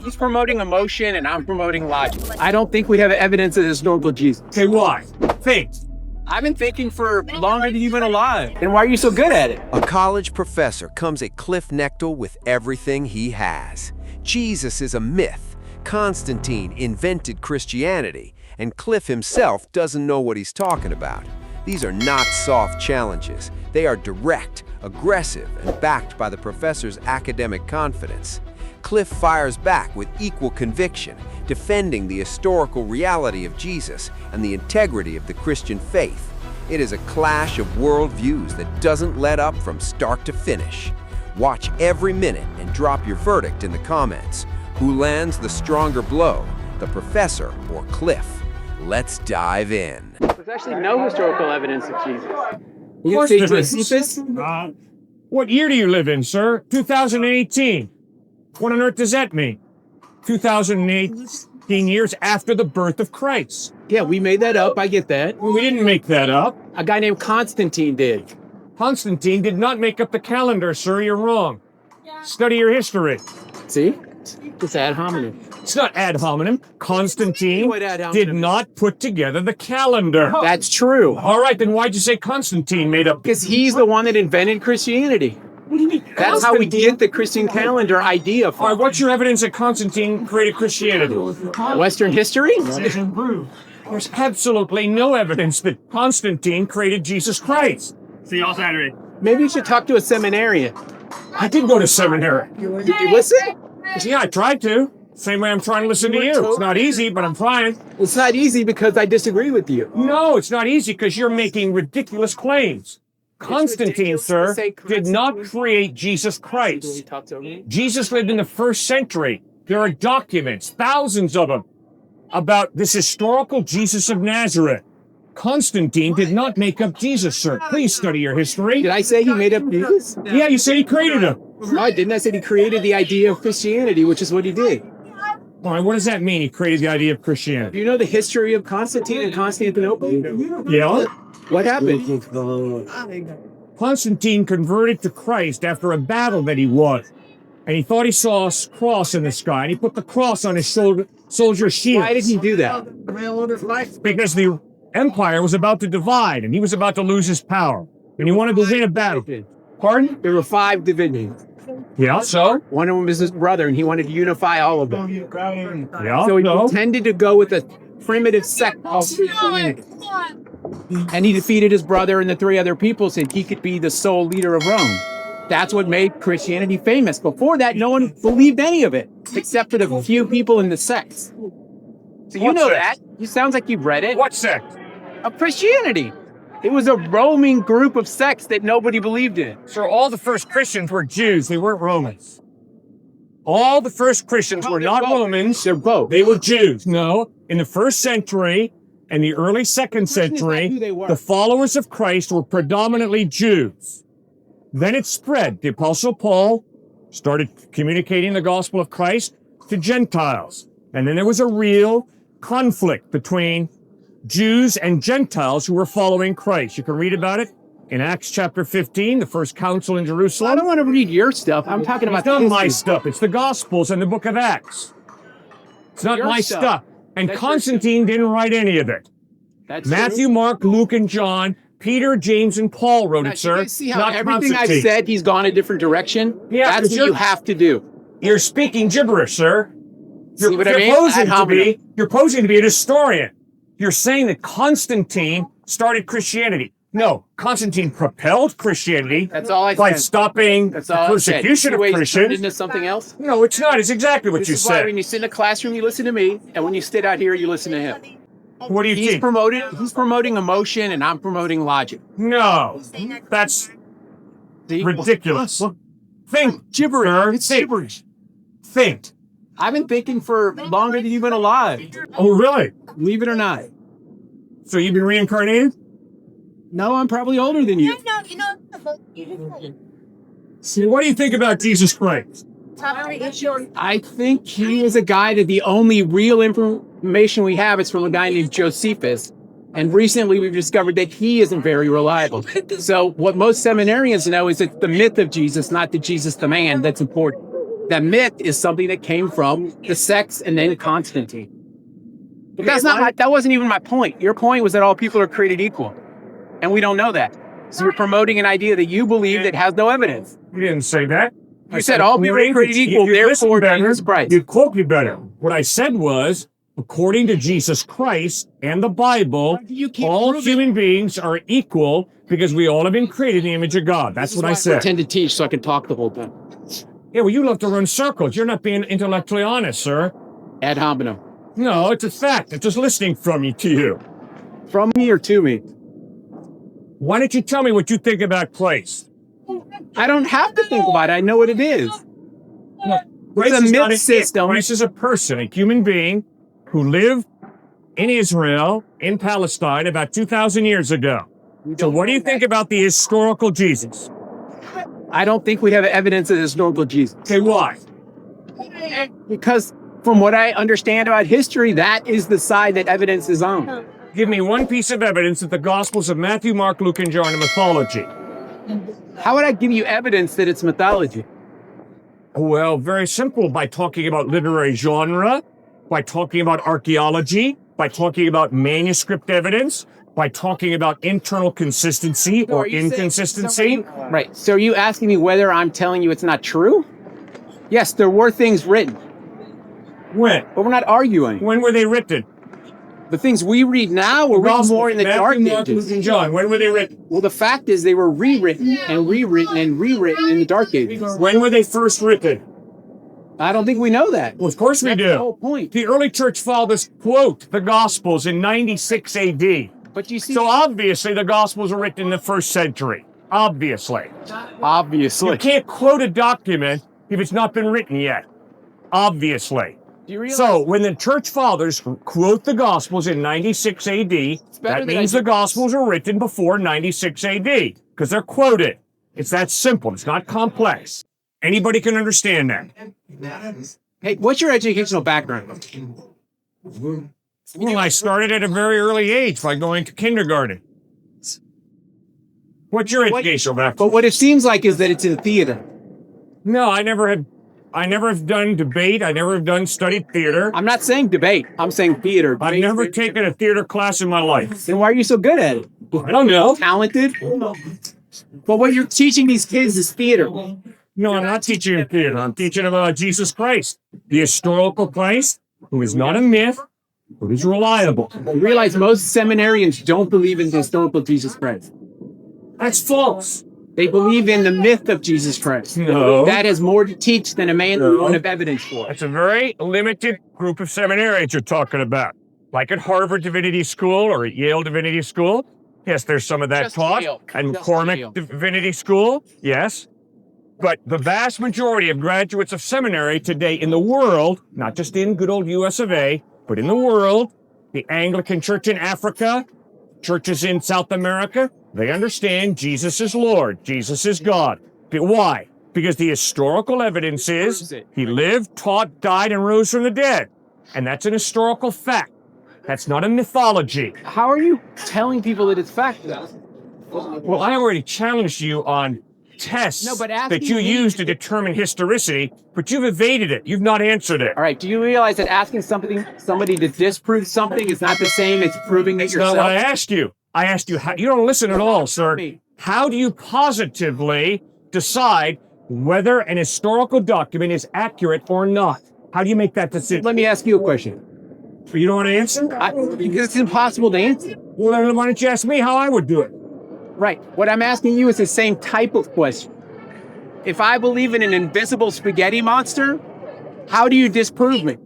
He's promoting emotion and I'm promoting logic. I don't think we have evidence of historical Jesus. Okay, why? Think. I've been thinking for longer than you've been alive. And why are you so good at it? A college professor comes at Cliffe Knechtle with everything he has. Jesus is a myth. Constantine invented Christianity, and Cliffe himself doesn't know what he's talking about. These are not soft challenges. They are direct, aggressive, and backed by the professor's academic confidence. Cliffe fires back with equal conviction, defending the historical reality of Jesus and the integrity of the Christian faith. It is a clash of worldviews that doesn't let up from start to finish. Watch every minute and drop your verdict in the comments. Who lands the stronger blow, the professor or Cliffe? Let's dive in. There's actually no historical evidence of Jesus. Of course there is. What year do you live in, sir? 2018. What on earth does that mean? 2018 years after the birth of Christ. Yeah, we made that up. I get that. We didn't make that up. A guy named Constantine did. Constantine did not make up the calendar, sir. You're wrong. Study your history. See? It's ad hominem. It's not ad hominem. Constantine did not put together the calendar. That's true. All right, then why'd you say Constantine made up? Because he's the one that invented Christianity. What do you mean? That's how we get the Christian calendar idea from. All right, what's your evidence that Constantine created Christianity? Western history? There's absolutely no evidence that Constantine created Jesus Christ. See y'all Saturday. Maybe you should talk to a seminarian. I did go to seminary. Did you listen? Yeah, I tried to. Same way I'm trying to listen to you. It's not easy, but I'm trying. It's not easy because I disagree with you. No, it's not easy because you're making ridiculous claims. Constantine, sir, did not create Jesus Christ. Jesus lived in the 1st century. There are documents, thousands of them, about this historical Jesus of Nazareth. Constantine did not make up Jesus, sir. Please study your history. Did I say he made up Jesus? Yeah, you said he created him. No, I didn't. I said he created the idea of Christianity, which is what he did. All right, what does that mean, he created the idea of Christianity? Do you know the history of Constantine and Constantinople? Yeah? What happened? Constantine converted to Christ after a battle that he won. And he thought he saw a cross in the sky, and he put the cross on his soldier's shield. Why did he do that? Because the empire was about to divide, and he was about to lose his power. And he wanted to win a battle. Pardon? There were 5 divisions. Yeah, so? One of them was his brother, and he wanted to unify all of them. Yeah, So he tended to go with a primitive sect called Christianity. And he defeated his brother and the 3 other people, said he could be the sole leader of Rome. That's what made Christianity famous. Before that, no one believed any of it, except for the few people in the sects. So you know that. It sounds like you've read it. What sect? Of Christianity. It was a roaming group of sects that nobody believed in. So all the first Christians were Jews. They weren't Romans. All the first Christians were not Romans. They're both. They were Jews. No. In the 1st century and the early 2nd century, the followers of Christ were predominantly Jews. Then it spread. The Apostle Paul started communicating the gospel of Christ to Gentiles. And then there was a real conflict between Jews and Gentiles who were following Christ. You can read about it in Acts chapter 15, the first council in Jerusalem. I don't want to read your stuff. I'm talking about It's not my stuff. It's the Gospels and the book of Acts. It's not my stuff. And Constantine didn't write any of it. Matthew, Mark, Luke, and John, Peter, James, and Paul wrote it, sir. You see how everything I've said, he's gone a different direction? Yeah, that's what you have to do. You're speaking gibberish, sir. You're You're posing to be a historian. You're saying that Constantine started Christianity. No, Constantine propelled Christianity. That's all I said. By stopping the persecution of Christians. Into something else? No, it's not. It's exactly what you This is why said. when you sit in a classroom, you listen to me, and when you sit out here, you listen to him. What do you think? He's promoting emotion, and I'm promoting logic. No, that's ridiculous. Think, Gibberish. It's gibberish. Think. I've been thinking for longer than you've been alive. Oh, really? Believe it or not. So you've been reincarnated? No, I'm probably older than you. So what do you think about Jesus Christ? I think he is a guy that the only real information we have is from a guy named Josephus. And recently we've discovered that he isn't very reliable. So what most seminarians know is it's the myth of Jesus, not the Jesus the man, that's important. That myth is something that came from the sects and then Constantine. But that wasn't even my point. Your point was that all people are created equal. And we don't know that. So you're promoting an idea that you believe that has no evidence. You didn't say that. You said all people are created equal, therefore Jesus Christ. You quote me better. What I said was, according to Jesus Christ and the Bible, all human beings are equal because we all have been created in the image of God. That's what I said. I tend to teach so I can talk the whole time. Yeah, well, you love to run circles. You're not being intellectually honest, sir. Ad hominem. No, it's a fact. I'm just listening from you. From me or to me? Why don't you tell me what you think about Christ? I don't have to think about it. I know what it is. Christ It's a is not myth system. Christ is a person, a human being who lived in Israel, in Palestine, about 2,000 years ago. So what do you think about the historical Jesus? I don't think we have evidence of the historical Jesus. Okay, why? Because from what I understand about history, that is the side that evidence is on. Give me one piece of evidence that the Gospels of Matthew, Mark, Luke, and John are mythology. How would I give you evidence that it's mythology? Well, very simple. By talking about literary genre, by talking about archaeology, by talking about manuscript evidence, by talking about internal consistency or inconsistency. Right. So are you asking me whether I'm telling you it's not true? Yes, there were things written. When? But we're not arguing. When were they written? The things we read now were written more in the dark Mark, ages. Luke, and John. When were they written? Well, the fact is they were rewritten and rewritten and rewritten in the dark ages. When were they first written? I don't think we know that. Well, of course we That's do. the whole point. The early church fathers quote the Gospels in 96 AD. But you see, So obviously the Gospels were written in the first century. Obviously. obviously. You can't quote a document if it's not been written yet. Obviously. Do you realize? So when the church fathers quote the Gospels in 96 AD, that means the Gospels were written before 96 AD because they're quoted. It's that simple. It's not complex. Anybody can understand that. Hey, what's your educational background? Well, I started at a very early age by going to kindergarten. What's your educational background? But what it seems like is that it's in theater. No, I never have done debate. I never have studied theater. I'm not saying debate. I'm saying theater. I've never taken a theater class in my life. Then why are you so good at it? I don't know. Talented? But what you're teaching these kids is theater. No, I'm not teaching them theater. I'm teaching them about Jesus Christ, the historical Christ, who is not a myth, but is reliable. You realize most seminarians don't believe in the historical Jesus Christ. That's false. They believe in the myth of Jesus Christ. No. That has more to teach than a man that we don't have evidence for. That's a very limited group of seminarians you're talking about. Like at Harvard Divinity School or at Yale Divinity School. Yes, there's some of that Just taught. Yale. And Just McCormick Yale. Divinity School, yes. But the vast majority of graduates of seminary today in the world, not just in good old US of A, but in the world, the Anglican Church in Africa, churches in South America, they understand Jesus is Lord, Jesus is God. But why? Because the historical evidence is he lived, taught, died, and rose from the dead. And that's an historical fact. That's not a mythology. How are you telling people that it's fact, though? Well, I already challenged you on tests that you use to determine historicity, but you've evaded it. You've not answered it. All right, do you realize that asking somebody to disprove something is not the same as proving it That's yourself? not what I asked you. I asked you, how, you don't listen at all, sir. How do you positively decide whether an historical document is accurate or not? How do you make that decision? Let me ask you a question. You don't want to answer? Because it's impossible to answer. Well, then why don't you ask me how I would do it? Right. What I'm asking you is the same type of question. If I believe in an invisible spaghetti monster, how do you disprove me?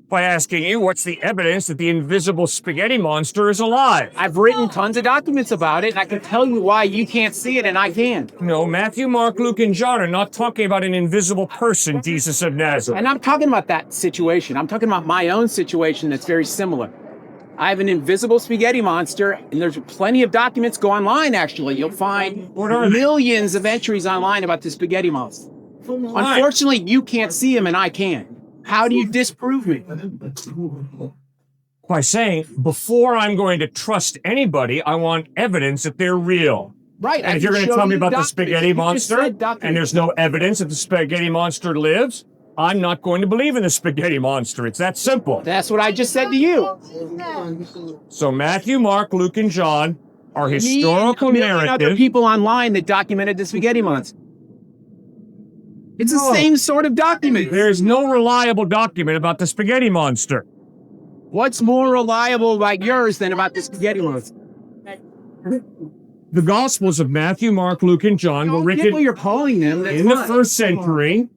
By asking you, what's the evidence that the invisible spaghetti monster is alive? I've written tons of documents about it, and I can tell you why you can't see it and I can. No, Matthew, Mark, Luke, and John are not talking about an invisible person, Jesus of Nazareth. And I'm talking about that situation. I'm talking about my own situation that's very similar. I have an invisible spaghetti monster, and there's plenty of documents. Go online, actually. You'll find millions of entries online about the spaghetti monster. Unfortunately, you can't see him and I can. How do you disprove me? By saying, before I'm going to trust anybody, I want evidence that they're real. Right. And if you're going to tell me about the spaghetti monster, and there's no evidence that the spaghetti monster lives, I'm not going to believe in the spaghetti monster. It's that simple. That's what I just said to you. So Matthew, Mark, Luke, and John are historical narratives. Other people online that documented the spaghetti monster. It's the same sort of document. There's no reliable document about the spaghetti monster. What's more reliable about yours than about the spaghetti monster? The Gospels of Matthew, Mark, Luke, and John were written what you're calling them. in the first century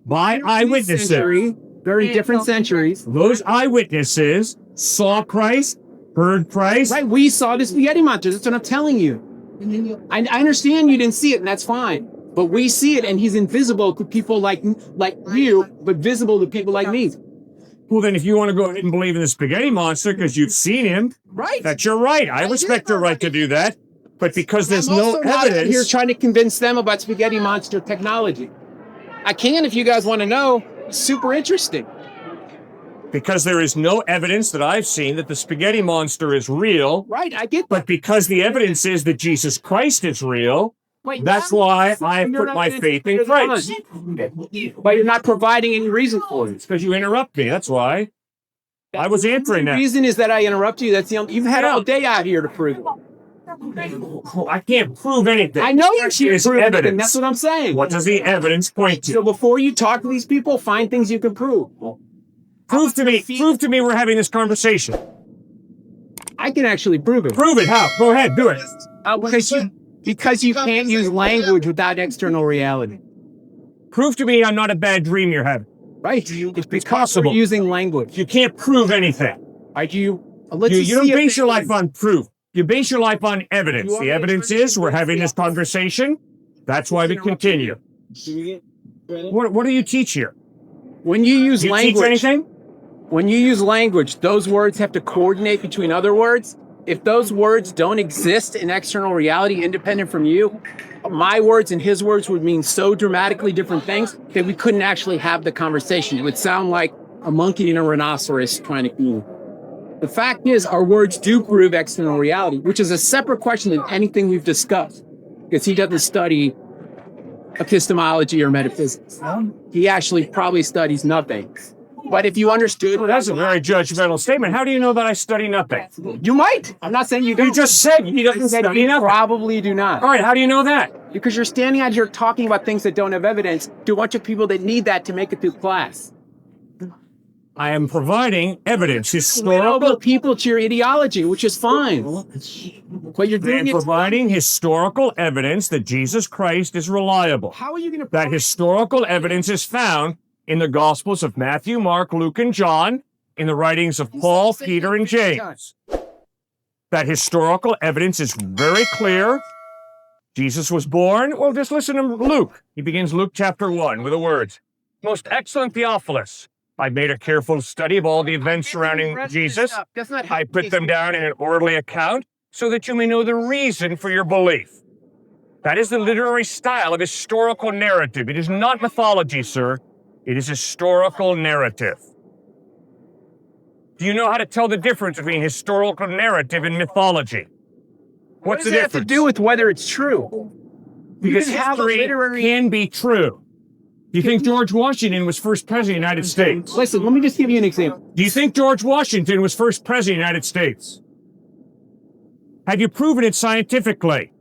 by eyewitnesses. Very different centuries. Those eyewitnesses saw Christ, heard Christ. Right, we saw the spaghetti monster. That's what I'm telling you. I understand you didn't see it, and that's fine. But we see it, and he's invisible to people like you, but visible to people like me. Well, then if you want to go ahead and believe in the spaghetti monster because you've seen him, right? That's your right. I respect your right to do that. But because there's no evidence... Here trying to convince them about spaghetti monster technology. I can if you guys want to know. It's super interesting. Because there is no evidence that I've seen that the spaghetti monster is real. Right, I get that. But because the evidence is that Jesus Christ is real, that's why I put my faith in Christ. But you're not providing any reason for it. It's because you interrupt me, that's why. I was answering that. The reason is that I interrupt you. That's the only... You've had all day out here to prove it. I can't prove anything. I know you can't prove evidence. anything. That's what I'm saying. What does the evidence point to? So before you talk to these people, find things you can prove. Prove to me we're having this conversation. I can actually prove it. Prove it. How? Go ahead, do it. Because you can't use language without external reality. Prove to me I'm not a bad dream you're having. Right. It's because we're using language. You can't prove anything. You don't base your life on proof. You base your life on evidence. The evidence is we're having this conversation. That's why we continue. What do you teach here? When you use language, teach anything? When you use language, those words have to coordinate between other words. If those words don't exist in external reality independent from you, my words and his words would mean so dramatically different things that we couldn't actually have the conversation. It would sound like a monkey and a rhinoceros trying to communicate. The fact is, our words do prove external reality, which is a separate question than anything we've discussed, because he doesn't study epistemology or metaphysics. He actually probably studies nothing. But if you understood... Well, that's a very judgmental statement. How do you know that I study nothing? You might. I'm not saying you don't. You just said you don't study nothing. Probably do not. All right, how do you know that? Because you're standing out here talking about things that don't have evidence to a bunch of people that need that to make it through class. I am providing evidence, historical people to your ideology, which is fine. But you're doing providing historical evidence that Jesus Christ is reliable. How are you going to? That historical evidence is found in the Gospels of Matthew, Mark, Luke, and John, in the writings of Paul, Peter, and James. That historical evidence is very clear. Jesus was born. Well, just listen to Luke. He begins Luke chapter 1 with the words, "Most excellent Theophilus, I made a careful study of all the events surrounding Jesus. I put them down in an orderly account so that you may know the reason for your belief." That is the literary style of historical narrative. It is not mythology, sir. It is historical narrative. Do you know how to tell the difference between historical narrative and mythology? What's the difference? What does it have to do with whether it's true? Because history can be true. Do you think George Washington was first president of the United States? Listen, let me just give you an example. Do you think George Washington was first president of the United States? Have you proven it scientifically?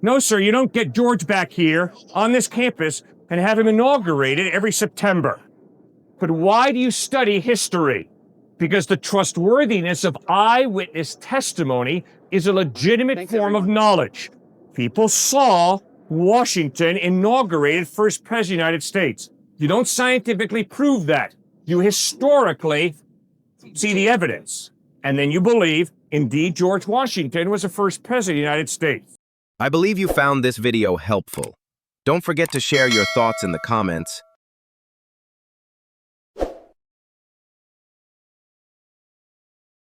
No, sir, you don't get George back here on this campus and have him inaugurated every September. But why do you study history? Because the trustworthiness of eyewitness testimony is a legitimate form of knowledge. People saw Washington inaugurated first president of the United States. You don't scientifically prove that. You historically see the evidence. And then you believe, indeed, George Washington was the first president of the United States. I believe you found this video helpful. Don't forget to share your thoughts in the comments